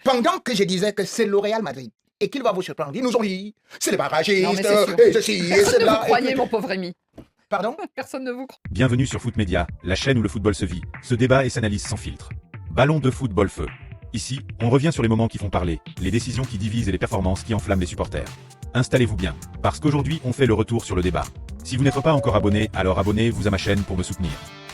Pendant que je disais que c'est le Real Madrid et qu'il va vous surprendre, ils nous ont dit, c'est les barragistes, Non, mais c'est sûr. et ceci, et Personne ne cela. vous croyait, mon pauvre Rémi. Pardon? Personne ne vous croit. Bienvenue sur Foot Média, la chaîne où le football se vit, se débat et s'analyse sans filtre. Ballon de football feu. Ici, on revient sur les moments qui font parler, les décisions qui divisent et les performances qui enflamment les supporters. Installez-vous bien, parce qu'aujourd'hui on fait le retour sur le débat. Si vous n'êtes pas encore abonné, alors abonnez-vous à ma chaîne pour me soutenir.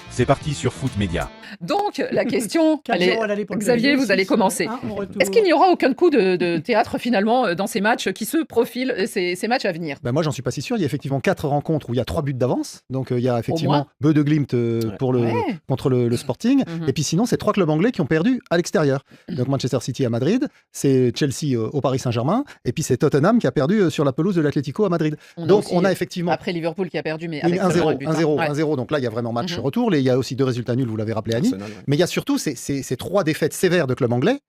C'est parti sur Foot Média. Donc, la question, 4-0 allez, à l'aller pour le Xavier, PSG, vous allez 6, commencer. 1 au retour. Est-ce qu'il n'y aura aucun coup de théâtre finalement dans ces matchs qui se profilent, ces matchs à venir? Ben moi, j'en suis pas si sûr. Il y a effectivement 4 rencontres où il y a 3 buts d'avance. Donc, il y a effectivement moins. Beu de Glimt Ouais. contre le Sporting. Mhm. Et puis sinon, c'est 3 clubs anglais qui ont perdu à l'extérieur. Donc, Manchester City à Madrid, c'est Chelsea au Paris Saint-Germain, et puis c'est Tottenham qui a perdu sur la pelouse de l'Atlético à Madrid. Donc, aussi, on a effectivement après Liverpool qui a perdu, mais oui, avec seulement 1-0, un but, hein. 1-0, Ouais. 1-0. Donc là, il y a vraiment match Mhm. retour. Il y a aussi 2 résultats nuls, vous l'avez rappelé, Annie. Arsenal, ouais. Mais il y a surtout ces 3 défaites sévères de clubs anglais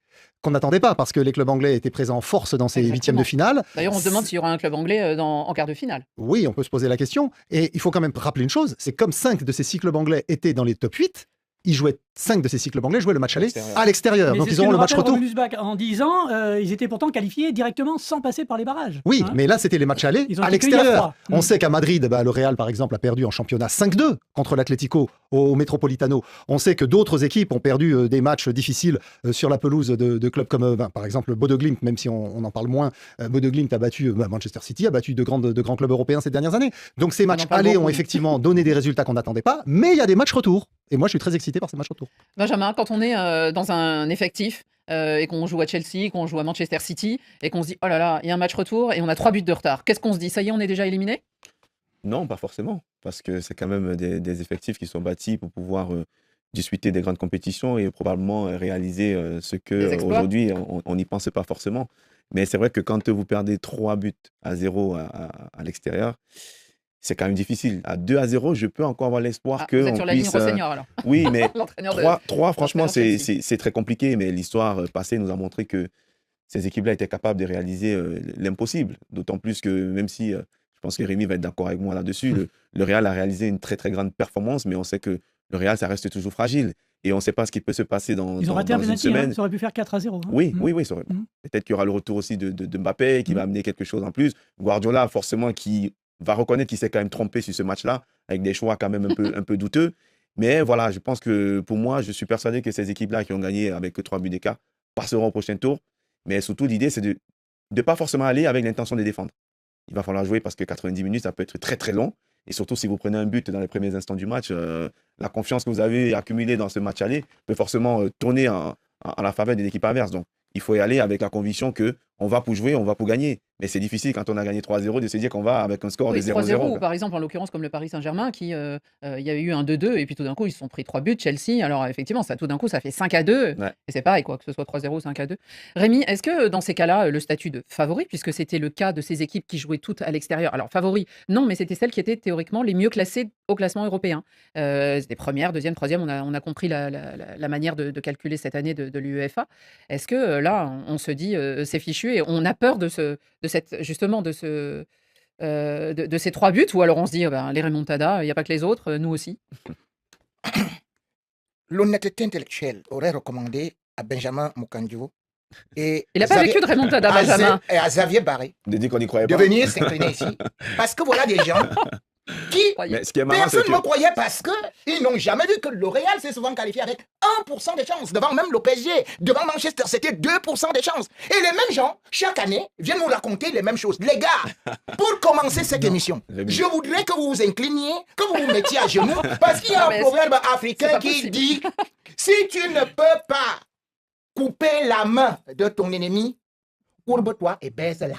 qu'on n'attendait pas, parce que les clubs anglais étaient présents en force dans ces Exactement. huitièmes de finale. D'ailleurs, on se demande s'il y aura un club anglais en quart de finale. Oui, on peut se poser la question. Et il faut quand même rappeler une chose, c'est comme 5 de ces 6 clubs anglais étaient dans les top 8, ils jouaient 5 de ces 6 clubs anglais jouaient le match aller à l'extérieur. Mais Donc c'est ils ce que auront nous le match rappelle retour. Romulus Bach en disant ils étaient pourtant qualifiés directement sans passer par les barrages. Oui, Hein. mais là c'était les matchs aller Ils ont à été cueillis à l'extérieur. froid. On sait qu'à Madrid, le Real par exemple a perdu en championnat 5-2 contre l'Atlético au Metropolitano. On sait que d'autres équipes ont perdu des matchs difficiles sur la pelouse de clubs comme par exemple Bode Glimt, même si on en parle moins. Bode Glimt a battu Manchester City, a battu de grands clubs européens ces dernières années. Donc ces matchs en parle aller beaucoup. ont effectivement donné des résultats qu'on n'attendait pas, mais il y a des matchs retour. Et moi je suis très excité par ces matchs retour. Benjamin, quand on est dans un effectif et qu'on joue à Chelsea, qu'on joue à Manchester City, et qu'on se dit, oh là là, il y a un match retour et on a 3 buts de retard, qu'est-ce qu'on se dit? Ça y est, on est déjà éliminé? Non, pas forcément, parce que c'est quand même des effectifs qui sont bâtis pour pouvoir disputer des grandes compétitions et probablement réaliser ce Des que exploits. aujourd'hui on n'y pensait pas forcément. Mais c'est vrai que quand vous perdez 3 buts à 0 à l'extérieur, c'est quand même difficile. À 2-0, je peux encore avoir l'espoir Ah, que vous êtes on sur la ligne puisse. Rossignol alors. Oui, mais L'entraîneur de. 3 franchement, l'entraîneur Chelsea. c'est très compliqué. Mais l'histoire passée nous a montré que ces équipes-là étaient capables de réaliser l'impossible. D'autant plus que, même si je pense que Rémi va être d'accord avec moi là-dessus, le Real a réalisé une très très grande performance, mais on sait que le Real, ça reste toujours fragile. Et on ne sait pas ce qui peut se passer Ils ont raté un dans une penalty, hein, semaine. ça aurait pu faire 4-0. hein. Oui, Mm. oui, oui. Peut-être qu'il y aura le retour aussi de Mbappé qui va amener quelque chose en plus. Guardiola, forcément, qui va reconnaître qu'il s'est quand même trompé sur ce match-là, avec des choix quand même un peu douteux. Mais voilà, je pense que pour moi, je suis persuadé que ces équipes-là qui ont gagné avec 3 buts d'écart passeront au prochain tour. Mais surtout, l'idée, c'est de ne pas forcément aller avec l'intention de défendre. Il va falloir jouer parce que 90 minutes, ça peut être très très long. Et surtout, si vous prenez un but dans les premiers instants du match, la confiance que vous avez accumulée dans ce match aller peut forcément tourner en la faveur de l'équipe adverse. Donc, il faut y aller avec la conviction qu'on va pour jouer, on va pour gagner. Mais c'est difficile quand on a gagné 3-0 de se dire qu'on va avec un score Oui, de 3-0, 0-0. ou par exemple, en l'occurrence, comme le Paris Saint-Germain, qui, il y a eu un 2-2, et puis tout d'un coup, ils se sont pris 3 buts, Chelsea. Alors, effectivement, ça, tout d'un coup, ça fait 5-2. Ouais. Et c'est pareil, quoi, que ce soit 3-0 ou 5-2. Rémi, est-ce que dans ces cas-là, le statut de favori, puisque c'était le cas de ces équipes qui jouaient toutes à l'extérieur, alors favori, non, mais c'était celles qui étaient théoriquement les mieux classées au classement européen. C'était première, deuxième, troisième, on a compris la manière de calculer cette année de l'UEFA. Est-ce que là, on se dit, c'est fichu, et on a peur de ces 3 buts, ou alors on se dit, les remontadas, il n'y a pas que les autres, nous aussi. L'honnêteté intellectuelle aurait recommandé à Benjamin Moukandjo et Il n'a pas vécu de remontada, Benjamin. et à Xavier Barré De dire qu'on n'y croyait de pas. venir s'incliner ici. Parce que voilà des gens qui, Mais ce qui est marrant, c'est personne ne que me croyait parce qu'ils n'ont jamais vu que le Real s'est souvent qualifié avec 1% de chance, devant même le PSG, devant Manchester, c'était 2% de chance. Et les mêmes gens, chaque année, viennent nous raconter les mêmes choses. Les gars, pour commencer cette émission, Rémi. je voudrais que vous vous incliniez, que vous vous mettiez à genoux, parce qu'il y a Non, un mais proverbe c'est africain pas qui possible. dit si tu ne peux pas couper la main de ton ennemi, courbe-toi et baise-la.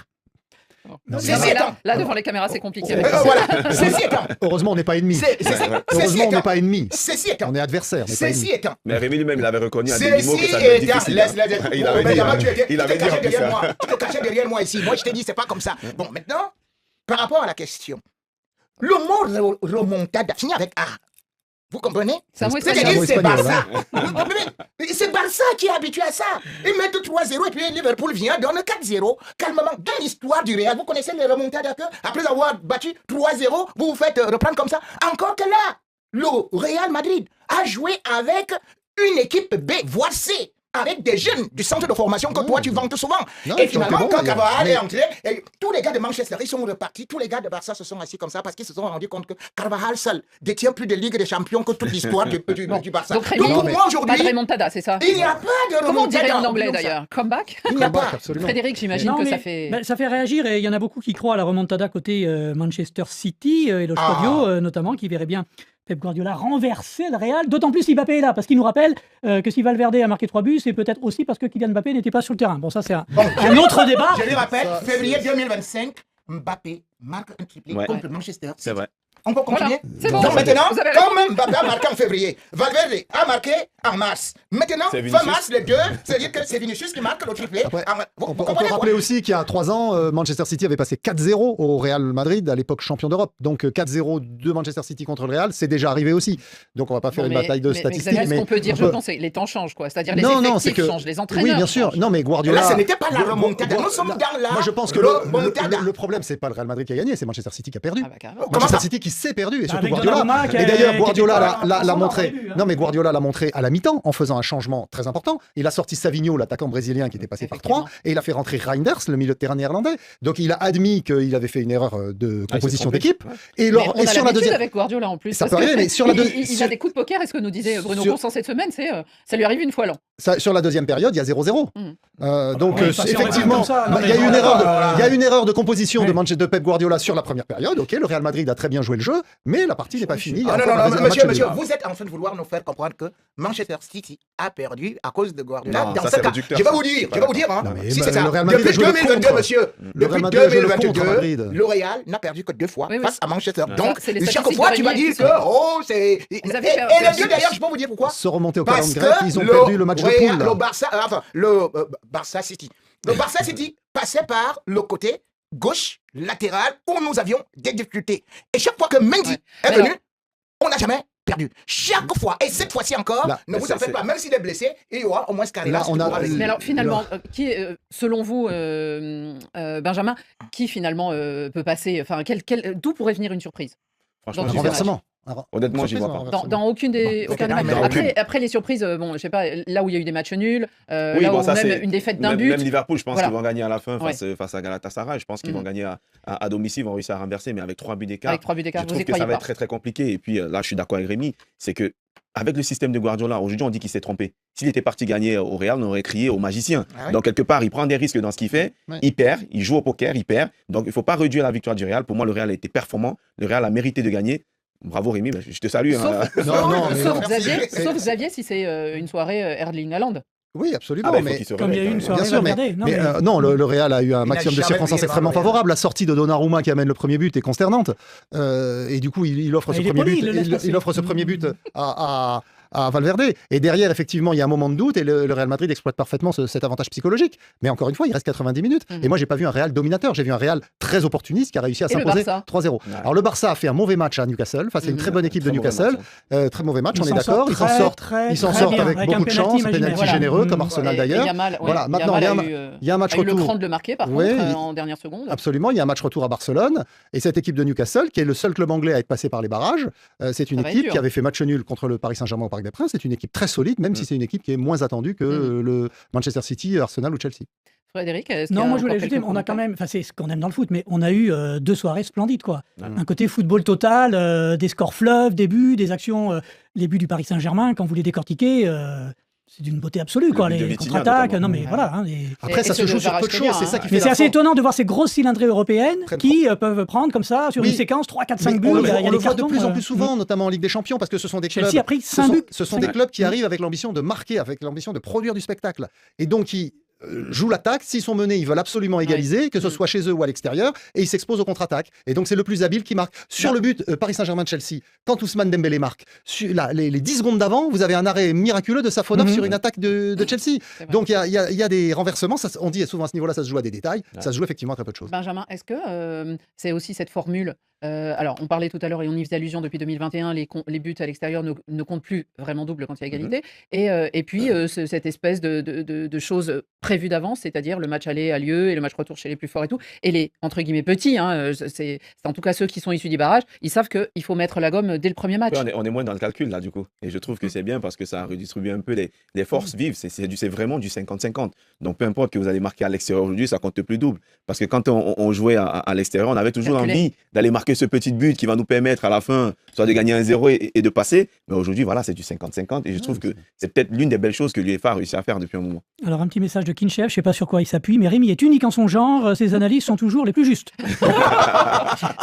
Non, Ceci mais étant, là, devant les caméras, c'est compliqué. voilà, ceci étant, Heureusement, on n'est pas ennemis. ceci Heureusement, on n'est étant, pas ennemis. ceci étant, On est adversaires, mais pas ceci ennemis. étant, Mais Rémi lui-même, il avait reconnu à demi-mot que ceci ça devait être étant, difficile. laisse. Il Oh, avait dit, Benjamin, hein. tu étais Il avait dit en caché plus derrière ça. moi. Tu te cachais derrière moi ici. Moi, je t'ai dit, c'est pas comme ça. Bon, maintenant, par rapport à la question, le mot remontada finit avec A. Vous comprenez? C'est un mot C'est espagnol. un mot C'est espagnol, Barça. Mais c'est Barça qui est habitué à ça. Ils mettent 3-0 et puis Liverpool vient, donne 4-0. Calmement. Dans l'histoire du Real, vous connaissez les remontadas que, après avoir battu 3-0, vous vous faites reprendre comme ça. Encore que là, le Real Madrid a joué avec une équipe B, voire C. avec des jeunes du centre de formation que toi tu vantes souvent. Non, Et qui ont été finalement, bons, quand d'ailleurs. Carvajal Mais- est entré, et tous les gars de Manchester, ils sont repartis. Tous les gars de Barça se sont assis comme ça parce qu'ils se sont rendus compte que Carvajal seul détient plus de Ligue des Champions que toute l'histoire du Barça. Donc, Rémi, pour mais- moi pas aujourd'hui, de remontada, c'est ça? il n'y a pas de Comment on dirait remontada en anglais comme ça. d'ailleurs? Comeback? Il n'y a Comeback, pas. absolument. Frédéric, j'imagine Non, que mais, ça fait. ça fait réagir et il y en a beaucoup qui croient à la remontada côté Manchester City et le Ah. Stadio notamment qui verrait bien Pep Guardiola renverser le Real, d'autant plus si Mbappé est là, parce qu'il nous rappelle que si Valverde a marqué 3 buts, c'est peut-être aussi parce que Kylian Mbappé n'était pas sur le terrain. Bon, ça c'est un autre débat. Je lui rappelle, février 2025, Mbappé marque un triplé Ouais. contre Manchester. C'est vrai. On peut continuer? Voilà, c'est bon. Donc maintenant, Vous avez raison. comme Mbappé a marqué en février, Valverde a marqué en mars. Maintenant, C'est fin Vinicius. mars, les deux, c'est-à-dire que c'est Vinicius qui marque le triplé. Après, Vous On peut comprenez rappeler quoi? aussi qu'il y a 3 ans, Manchester City avait passé 4-0 au Real Madrid, à l'époque champion d'Europe. Donc 4-0 de Manchester City contre le Real, c'est déjà arrivé aussi. Donc on va pas faire Non, une bataille de mais statistiques. Xavier, ce qu'on peut dire, on je pense, c'est que les temps changent, quoi. C'est-à-dire les Non, non, effectifs c'est que- changent, les entraîneurs Oui, bien sûr. changent. Non, mais Guardiola. Là, ce n'était pas la Gu- remontada. Gu- Nous sommes dans la Moi, je pense que remontada. le problème, c'est pas le Real Madrid qui a gagné, c'est Manchester City qui a perdu. Ah bah, carrément. Comment Manchester ça? City qui s'est perdu et surtout Avec Guardiola. Donnarumma qui Et d'ailleurs, qui Guardiola était l'a pas montré. au début, hein. Non, mais Guardiola l'a montré à la mi-temps en faisant un changement très important. Il a sorti Savinho, l'attaquant brésilien qui était passé par Effectivement. 3, et il a fait rentrer Reinders, le milieu de terrain néerlandais. Donc il a admis qu'il avait fait une erreur de composition trompé. d'équipe. Ouais. Et, Mais lors- on et a sur la l'habitude deuxième. avec Guardiola en plus. Ça parce peut que arriver, mais sur la il a des coups de poker, et ce que nous disait Bruno sur- Constant cette semaine, c'est ça lui arrive une fois l'an. Sur la deuxième période, il y a 0-0. Donc oui, pas sur effectivement, comme ça, non, il y a mais une voilà, erreur de, voilà. il y a une erreur de composition Ouais. de Pep Guardiola sur la première période. Ok, le Real Madrid a très bien joué le jeu, mais la partie n'est pas finie. Il y a Ah non, encore non, un non, match monsieur, nul. vous êtes en train de vouloir nous faire comprendre que Manchester City a perdu à cause de Guardiola. Non, Dans ça, ce c'est cas, réducteur, je vais ça. vous dire, Pas je vais vous dire, hein. Non, mais Si c'est ça. le Real Madrid a Depuis joué le 2022, contre. monsieur, Le depuis Real Madrid a joué le contre 2022, Madrid. le Real n'a perdu que 2 fois Oui, oui. face à Manchester. Ouais. Donc, C'est les chaque statistiques fois, de tu vas Rémi dire qui que, sont- oh, c'est. Et Vous avez les fait un deux, d'ailleurs, je peux vous dire pourquoi. Se remonter au Parce calendrier grec, que ils ont perdu le match de Real- poule. le Barça, enfin, le Barça City. Le Barça City passait par le côté gauche latéral où nous avions des difficultés. Et chaque fois que Mendy Ouais. est Mais venu, alors- on n'a jamais perdu. Chaque fois. Et cette fois-ci encore, Là, ne vous en faites pas. Même s'il est blessé, il y aura au moins Scarella. Là, on a- Mais alors finalement, qui, selon vous, Benjamin, qui finalement peut passer, enfin, d'où pourrait venir une surprise? Franchement, Dans Un tous ces renversement. Honnêtement, j'y Surprise, vois un pas. renversement. Dans aucun des Dans matchs. aucune. Après les surprises, bon, je sais pas, là où il y a eu des matchs nuls, Oui, là bon, où ça, même c'est- une défaite d'un Même, but. même Liverpool, je pense Voilà. qu'ils vont gagner à la fin Ouais. face à Galatasaray. Je pense qu'ils Mhm. vont gagner à domicile, ils vont réussir à renverser, mais avec 3 buts d'écart. Avec 3 buts d'écart, Je vous trouve y que ça croyez va pas? être très très compliqué. Et puis là, je suis d'accord avec Rémi, c'est que avec le système de Guardiola, aujourd'hui on dit qu'il s'est trompé. S'il était parti gagner au Real, on aurait crié au magicien. Ah oui. Donc quelque part, il prend des risques dans ce qu'il fait, Ouais. il perd, il joue au poker, il perd. Donc il ne faut pas réduire la victoire du Real. Pour moi, le Real a été performant, le Real a mérité de gagner. Bravo Rémi, bah, je te salue. hein. Non, mais Sauf non. Xavier, C'est- sauf Xavier si c'est une soirée Erling Haaland. Oui, absolument. Ah bah, il faut mais qu'il se Comme il y a eu une réveille. soirée Bien sûr, mais- Valverde. Non, Mais, mais- non, le Real a eu un n'a maximum de jamais circonstances brillé extrêmement devant le Real. favorables. La sortie de Donnarumma qui amène le premier but est consternante. Et du coup, il offre Ah, ce il est premier poli, but. il le laisse passer. Il offre ce premier but à Valverde. Et derrière, effectivement, il y a un moment de doute et le Real Madrid exploite parfaitement cet avantage psychologique. Mais encore une fois, il reste 90 minutes. Mhm. Et moi, j'ai pas vu un Real dominateur. J'ai vu un Real très opportuniste qui a réussi à Et le s'imposer Barça 3-0. Ouais. Alors, le Barça a fait un mauvais match à Newcastle face à une Mhm. très bonne équipe de Très mauvais Newcastle. match, Très mauvais match, Ils on est s'en d'accord. sortent Ils s'en très, sortent. très, Ils s'en très sortent bien, avec avec beaucoup un de chance, penalty penalty imaginaire. généreux comme Voilà. Arsenal Et d'ailleurs. Yamal, ouais, Voilà, maintenant, Yamal il y a a eu, il y a un match a eu le retour. cran de le marquer par Ouais, contre il- en dernière seconde. Absolument, il y a un match retour à Barcelone et cette équipe de Newcastle, qui est le seul club anglais à être passé par les barrages, c'est une Ça va être équipe dur. qui avait fait match nul contre le Paris Saint-Germain au Parc des Princes. C'est une équipe très solide, même si c'est une équipe qui est moins attendue que le Manchester City, Arsenal ou Chelsea. Frédéric, est-ce qu'il y Non, a moi je encore voulais ajouter, quelques on a quand commentaires même, enfin c'est ce qu'on aime dans le foot, mais on a eu 2 soirées splendides quoi. Ouais. Un côté football total, des scores fleuves, des buts, des actions, les buts du Paris Saint-Germain, quand vous les décortiquez, c'est d'une beauté absolue quoi. but de Les Vitinha, contre-attaques, notamment. non mais Ouais. voilà. Hein, Après, Et ça ceux se joue de sur peu de Kvaratskhelia, choses, c'est ça hein. qui fait Mais c'est la assez force. étonnant de voir ces grosses cylindrées européennes Très qui peuvent prendre comme ça sur Oui. une séquence 3, 4, Mais 5 buts. on le, il y a on le des voit de cartons, plus en plus souvent, notamment en Ligue des Champions, parce que ce sont des clubs. Chelsea a pris 5 buts. Ce sont Cinq des buts. clubs qui arrivent avec l'ambition de marquer, avec l'ambition de produire du spectacle. Et donc, qui jouent l'attaque. S'ils sont menés, ils veulent absolument égaliser, que ce soit chez eux ou à l'extérieur, et ils s'exposent aux contre-attaques. Et donc, c'est le plus habile qui marque. Sur le but Paris Saint-Germain-Chelsea, quand Ousmane Dembélé marque, les 10 secondes d'avant, vous avez un arrêt miraculeux de Safonov sur une attaque de Chelsea. C'est vrai. Donc, il y a des renversements. On dit souvent à ce niveau-là, ça se joue à des détails. Ça se joue effectivement à très peu de choses. Benjamin, est-ce que c'est aussi cette formule alors, on parlait tout à l'heure et on y faisait allusion depuis 2021, les buts à l'extérieur ne comptent plus vraiment double quand il y a égalité. Et puis, cette espèce de chose prévu d'avance, c'est-à-dire le match aller a lieu et le match retour chez les plus forts et tout. Et les, entre guillemets, petits, hein, c'est en tout cas ceux qui sont issus du barrage, ils savent qu'il faut mettre la gomme dès le premier match. Ouais, on est moins dans le calcul là du coup. Et je trouve que c'est bien parce que ça redistribue un peu les forces vives. C'est vraiment du 50-50. Donc peu importe que vous allez marquer à l'extérieur aujourd'hui, ça compte plus double. Parce que quand on jouait à l'extérieur, on avait toujours envie d'aller marquer ce petit but qui va nous permettre à la fin soit de gagner 1-0 et de passer. Mais aujourd'hui, voilà, c'est du 50-50. Et je trouve que c'est peut-être l'une des belles choses que l'UEFA a réussi à faire depuis un moment. Alors, un petit message de Kinchev, je ne sais pas sur quoi il s'appuie, mais Rémi est unique en son genre, ses analyses sont toujours les plus justes.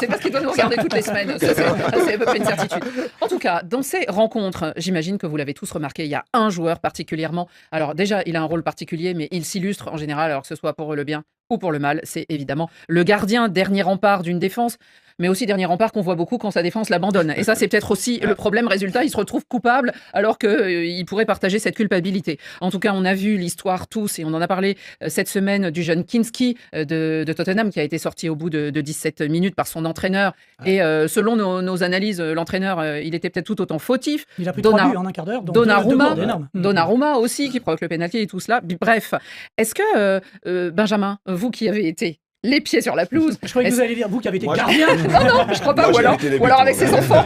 C'est parce qu'il doit nous regarder toutes les semaines, ça, c'est à peu près une certitude. En tout cas, dans ces rencontres, j'imagine que vous l'avez tous remarqué, il y a un joueur particulièrement, alors déjà, il a un rôle particulier, mais il s'illustre en général, alors que ce soit pour le bien ou pour le mal, c'est évidemment le gardien, dernier rempart d'une défense, mais aussi dernier rempart qu'on voit beaucoup quand sa défense l'abandonne. Et ça, c'est peut-être aussi le problème. Résultat, il se retrouve coupable alors qu'il pourrait partager cette culpabilité. En tout cas, on a vu l'histoire tous, et on en a parlé cette semaine du jeune Kinski de Tottenham qui a été sorti au bout de 17 minutes par son entraîneur. Et selon nos analyses, l'entraîneur, il était peut-être tout autant fautif. Il a pris 3 buts en un quart d'heure. Donnarumma aussi qui provoque le pénalty et tout cela. Bref, est-ce que Benjamin, vous qui avez été les pieds sur la pelouse. Je croyais que vous alliez dire, vous qui avez été gardien. Non, je crois pas. Ou alors avec ses enfants.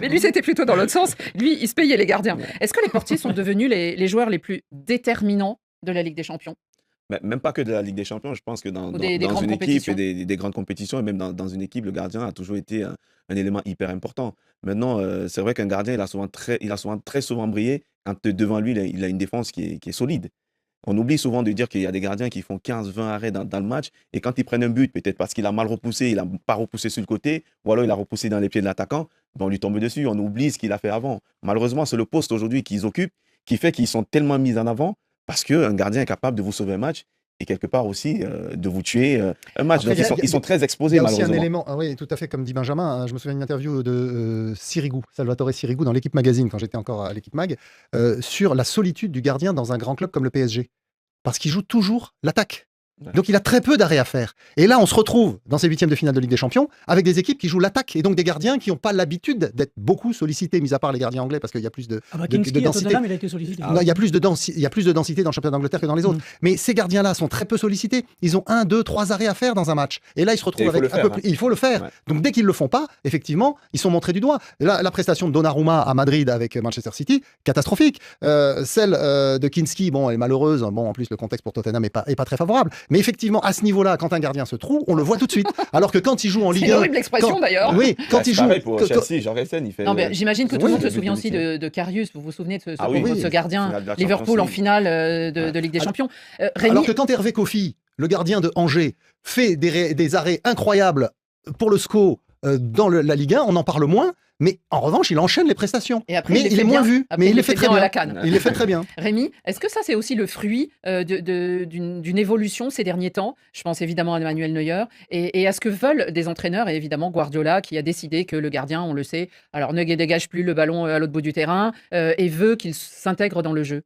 Mais lui, c'était plutôt dans l'autre sens. Lui, il se payait les gardiens. Est-ce que les portiers sont devenus les joueurs les plus déterminants de la Ligue des Champions ? Mais même pas que de la Ligue des Champions, je pense que dans une équipe et des grandes compétitions, et même dans une équipe, le gardien a toujours été un élément hyper important. Maintenant, c'est vrai qu'un gardien, il a souvent très souvent brillé quand devant lui, il a une défense qui est solide. On oublie souvent de dire qu'il y a des gardiens qui font 15-20 arrêts dans le match et quand ils prennent un but, peut-être parce qu'il a mal repoussé, il n'a pas repoussé sur le côté ou alors il a repoussé dans les pieds de l'attaquant, on lui tombe dessus, on oublie ce qu'il a fait avant. Malheureusement, c'est le poste aujourd'hui qu'ils occupent qui fait qu'ils sont tellement mis en avant parce qu'un gardien est capable de vous sauver un match et quelque part aussi de vous tuer un match. Après, donc ils sont très exposés, malheureusement. Il y a aussi un élément, oui, tout à fait, comme dit Benjamin, hein, je me souviens d'une interview de Salvatore Sirigu, dans l'Équipe Magazine, quand j'étais encore à l'Équipe Mag, sur la solitude du gardien dans un grand club comme le PSG. Parce qu'il joue toujours l'attaque. Donc il a très peu d'arrêts à faire. Et là, on se retrouve dans ces huitièmes de finale de Ligue des Champions avec des équipes qui jouent l'attaque et donc des gardiens qui n'ont pas l'habitude d'être beaucoup sollicités, mis à part les gardiens anglais parce qu'il y a plus de densité. Il a été sollicité. Non, il y a plus de densité dans le championnat d'Angleterre que dans les autres. Mais ces gardiens-là sont très peu sollicités. Ils ont 1, 2, 3 arrêts à faire dans un match. Et là, ils se retrouvent avec un peu plus. Il faut le faire. Ouais. Donc dès qu'ils ne le font pas, effectivement, ils sont montrés du doigt. La prestation de Donnarumma à Madrid avec Manchester City, catastrophique. Celle de Kinski, bon, elle est malheureuse. Bon, en plus, le contexte pour Tottenham n'est pas très favorable. Mais effectivement, à ce niveau-là, quand un gardien se trouve, on le voit tout de suite. Alors que quand il joue en Ligue 1... C'est une horrible expression d'ailleurs. Oui, quand il joue... pour Chelsea, Jorgensen, il fait... Non, mais j'imagine que tout le monde se souvient aussi de Karius. Vous vous souvenez de ce gardien Liverpool en finale de Ligue des Champions. Rémi... Alors que quand Hervé Kofi, le gardien de Angers, fait des arrêts incroyables pour le SCO dans la Ligue 1, on en parle moins. Mais en revanche, il enchaîne les prestations. Et après, mais il est moins vu. Mais il les fait très bien. Il les fait très bien. Rémi, est-ce que ça, c'est aussi le fruit d'une évolution ces derniers temps ? Je pense évidemment à Manuel Neuer. Et à ce que veulent des entraîneurs, et évidemment Guardiola, qui a décidé que le gardien, on le sait, alors ne dégage plus le ballon à l'autre bout du terrain et veut qu'il s'intègre dans le jeu.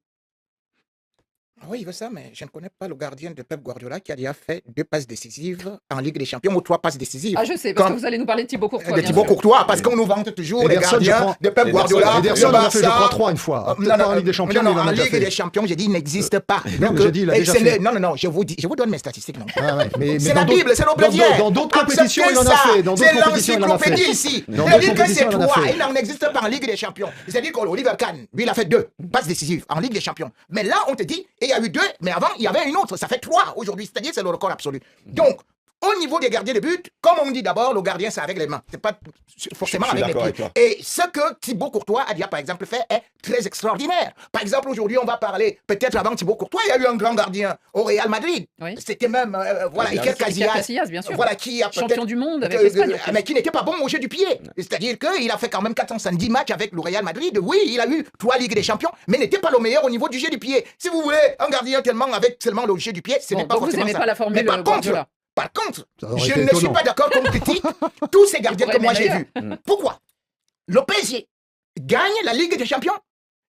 Oui, il veut ça, mais je ne connais pas le gardien de Pep Guardiola qui a déjà fait 2 passes décisives en Ligue des Champions ou 3 passes décisives. Ah, je sais, parce que vous allez nous parler de Thibaut Courtois. De Thibaut Courtois, parce qu'on nous vante toujours les gardiens de Pep Guardiola. Ederson en a fait, je crois, 3 une fois. Non, en Ligue des Champions. Non, en Ligue des Champions, j'ai dit, il n'existe pas. Non, j'ai dit, il a déjà fait. Non, je vous donne mes statistiques. C'est la Bible, c'est l'obédience. Dans d'autres compétitions, il en a fait. C'est l'encyclopédie ici. C'est-à-dire que c'est 3, il n'en existe pas en Ligue des Champions. C'est-à-dire qu'Oliver Kahn, lui, il a fait 2 passes décisives en Ligue des Champions. Mais là, on te dit, et il y a eu 2, mais avant, il y avait une autre, ça fait 3 aujourd'hui, c'est-à-dire c'est le record absolu. Donc, au niveau des gardiens de but, comme on dit d'abord, le gardien c'est avec les mains, c'est pas forcément avec les pieds. Et ce que Thibaut Courtois a déjà par exemple fait est très extraordinaire. Par exemple, aujourd'hui, on va parler, peut-être avant Thibaut Courtois, il y a eu un grand gardien au Real Madrid. Oui. C'était même, Iker Casillas, bien sûr. Voilà, qui a champion du monde avec l'Espagne. Mais qui n'était pas bon au jeu du pied. C'est-à-dire qu'il a fait quand même 410 matchs avec le Real Madrid. Oui, il a eu 3 Ligues des Champions, mais n'était pas le meilleur au niveau du jeu du pied. Si vous voulez, un gardien avec seulement le jeu du pied, ce n'est pas forcément ça. Vous n'aimez pas la formule Guardiola. Par contre, je ne suis pas d'accord qu'on critique tous ces gardiens que moi j'ai vus. Pourquoi ? Le PSG gagne la Ligue des Champions.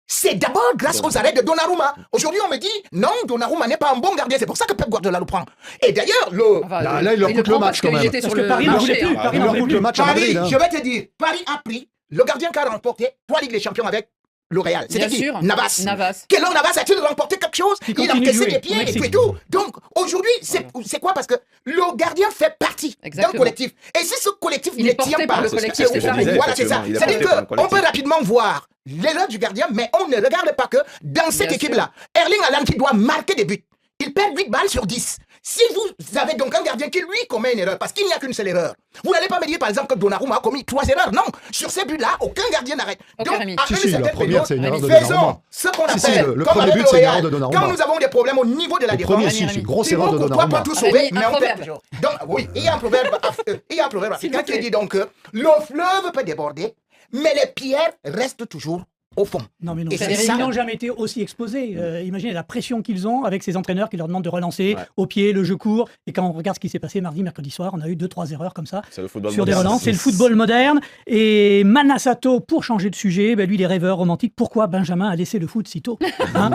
C'est d'abord grâce aux arrêts de Donnarumma. Aujourd'hui, on me dit, non, Donnarumma n'est pas un bon gardien. C'est pour ça que Pep Guardiola le prend. Et d'ailleurs, là, il leur coûte le match quand même. Parce que Paris n'en voulait plus. Il leur coûte le match à Madrid. Je vais te dire, Paris a pris le gardien qui a remporté 3 Ligues des Champions avec L'Oréal. C'était Bien qui? sûr. Navas. Navas. Quel Navas a-t-il remporté quelque chose? Il Il a continue de encaissé jouer des au pieds et Mexique. tout et tout. Donc aujourd'hui, c'est quoi? Parce que le gardien fait partie d'un Exactement. collectif. Et si ce collectif Il ne est porté tient par pas, le collectif, c'est ça, Rémi. voilà, c'est ça. Il est C'est-à-dire porté par le qu'on collectif. peut rapidement voir l'erreur du gardien, mais on ne regarde pas que dans cette Bien équipe-là, Erling Haaland qui doit marquer des buts, il perd 8 balles sur 10. Si vous avez donc un gardien qui, lui, commet une erreur, parce qu'il n'y a qu'une seule erreur, vous n'allez pas me dire, par exemple, que Donnarumma a commis 3 erreurs. Non, sur ces buts-là, aucun gardien n'arrête. Ok, Donc, Rémi. à Si, une si, la certaine première, période, c'est une erreur de faisons Donnarumma. ce qu'on Si, si, appelle, le comme premier avec but, c'est une L'Oréal, erreur de Donnarumma. quand nous avons des problèmes au niveau de la Le défense, premier, Rémi, c'est Rémi. une grosse Thibaut erreur de Courtois peut Donnarumma. tout sauver, Rémi, mais un on perd proverbe. toujours. Donc, oui, il y a un proverbe, S'il vous africain qui plaît. dit donc que le fleuve peut déborder, mais les pierres restent toujours au fond. Non, mais non. Et c'est Ils ça. n'ont jamais été aussi exposés. Imaginez la pression qu'ils ont avec ces entraîneurs qui leur demandent de relancer Ouais. au pied, le jeu court. Et quand on regarde ce qui s'est passé mardi, mercredi soir, on a eu 2-3 erreurs comme ça C'est le football sur des moderne. relances. C'est le football moderne. Et Manasato, pour changer de sujet, ben lui, les rêveurs romantiques, pourquoi Benjamin a laissé le foot si tôt? Hein?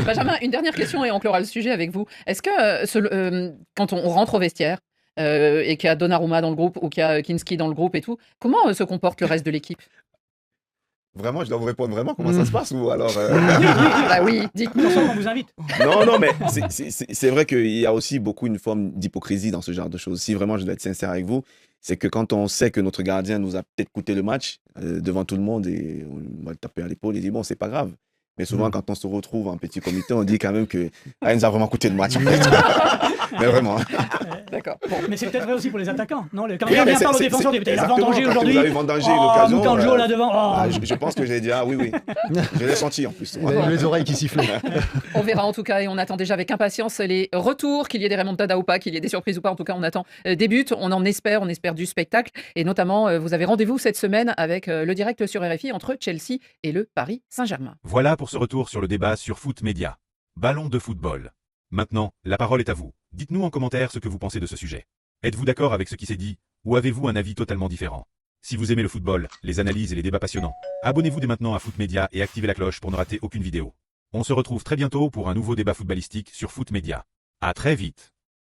Benjamin, une dernière question et on clora le sujet avec vous. Est-ce que quand on rentre au vestiaire et qu'il y a Donnarumma dans le groupe ou qu'il y a Kinski dans le groupe et tout, comment se comporte le reste de l'équipe? Vraiment, je dois vous répondre vraiment comment ça se passe ou alors Bah oui, dites-nous. On vous invite. Non, mais c'est vrai qu'il y a aussi beaucoup une forme d'hypocrisie dans ce genre de choses. Si vraiment je dois être sincère avec vous, c'est que quand on sait que notre gardien nous a peut-être coûté le match devant tout le monde et on va le taper à l'épaule et dire bon, c'est pas grave. Mais souvent, quand on se retrouve en petit comité, on dit quand même que il nous a vraiment coûté le match. En fait. Mais vraiment. D'accord. Bon. Mais c'est peut-être vrai aussi pour les attaquants. Non, quand Oui, on mais vient c'est- pas aux c'est- défenseurs, c'est- il a exactement, vendangé quand aujourd'hui. vous avez vendangé Oh, l'occasion, Moukanjo là devant. Oh. je pense que j'ai dit ah oui. Je l'ai senti en plus. Il a eu les oreilles qui sifflaient. On verra en tout cas et on attend déjà avec impatience les retours, qu'il y ait des remontadas ou pas, qu'il y ait des surprises ou pas. En tout cas, on attend des buts, on espère du spectacle. Et notamment, vous avez rendez-vous cette semaine avec le direct sur RFI entre Chelsea et le Paris Saint-Germain. Voilà pour ce retour sur le débat sur Foot Média. Ballon de football. Maintenant, la parole est à vous. Dites-nous en commentaire ce que vous pensez de ce sujet. Êtes-vous d'accord avec ce qui s'est dit, ou avez-vous un avis totalement différent? Si vous aimez le football, les analyses et les débats passionnants, abonnez-vous dès maintenant à Foot Média et activez la cloche pour ne rater aucune vidéo. On se retrouve très bientôt pour un nouveau débat footballistique sur Foot Média. À très vite.